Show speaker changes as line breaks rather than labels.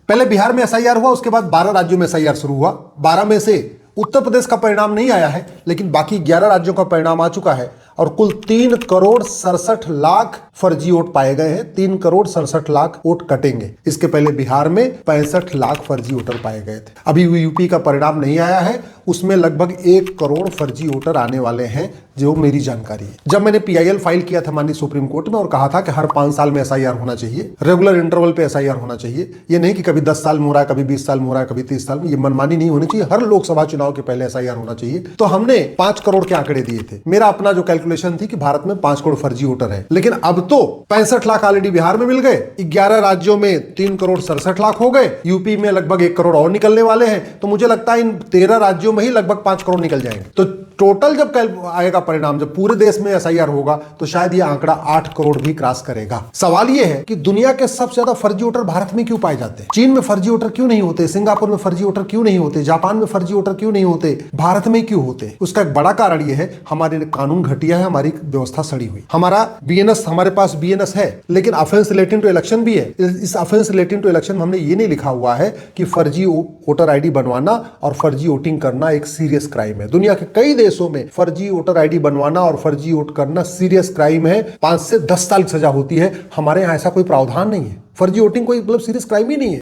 पहले बिहार में एसआईआर हुआ, उसके बाद 12 राज्यों में एसआईआर शुरू हुआ। 12 में से उत्तर प्रदेश का परिणाम नहीं आया है, लेकिन बाकी 11 राज्यों का परिणाम आ चुका है और कुल 3,67,00,000 फर्जी वोट पाए गए हैं। 3,67,00,000 वोट कटेंगे। इसके पहले बिहार में 65 लाख फर्जी वोटर पाए गए थे। अभी यूपी का परिणाम नहीं आया है, उसमें लगभग 1 करोड़ फर्जी वोटर आने वाले हैं, जो मेरी जानकारी है। जब मैंने PIL फाइल किया था माननीय सुप्रीम कोर्ट में और कहा था कि हर 5 साल में एसआईआर होना चाहिए, रेगुलर इंटरवल पे एसआईआर होना चाहिए, ये नहीं कि कभी 10 साल में हो रहा है, कभी 20 साल में हो रहा है, कभी 30 साल में, ये मनमानी नहीं होनी चाहिए। हर लोकसभा चुनाव के पहले एसआईआर होना चाहिए। तो हमने 5 करोड़ के आंकड़े दिए थे। मेरा अपना जो कैलकुलेशन थी कि भारत में 5 करोड़ फर्जी वोटर है, लेकिन अब तो 65 लाख ऑलरेडी बिहार में मिल गए, 11 राज्यों में 3,67,00,000 हो गए, यूपी में लगभग 1 करोड़ और निकलने वाले हैं। तो मुझे लगता है इन 13 राज्यों में ही लगभग 5 करोड़ निकल जाएंगे। तो टोटल जब आएगा परिणाम, जब पूरे देश में एसआईआर होगा, तो शायद ये आंकड़ा 8 करोड़ भी क्रॉस करेगा। सवाल ये है कि दुनिया के सबसे ज्यादा फर्जी वोटर भारत में क्यों पाए जाते हैं? चीन में फर्जी वोटर क्यों नहीं होते? सिंगापुर में फर्जी वोटर क्यों नहीं होते? जापान में फर्जी वोटर क्यों नहीं होते? भारत में क्यों होते? उसका एक बड़ा कारण यह है, हमारे कानून घटिया है, हमारी व्यवस्था सड़ी हुई। हमारा BNS, हमारे पास BNS है, लेकिन ऑफेंस रिलेटिंग टू इलेक्शन भी है। इस ऑफेंस रिलेटिंग टू इलेक्शन में हमने ये नहीं लिखा हुआ है कि फर्जी वोटर ID बनवाना और फर्जी वोटिंग करना एक सीरियस क्राइम है। दुनिया के कई देशों में फर्जी वोटर ID बनवाना और फर्जी वोट करना सीरियस क्राइम है, 5 से 10 साल की सजा होती है। हमारे यहाँ ऐसा कोई प्रावधान नहीं है। फर्जी वोटिंग कोई मतलब सीरियस क्राइम ही नहीं है।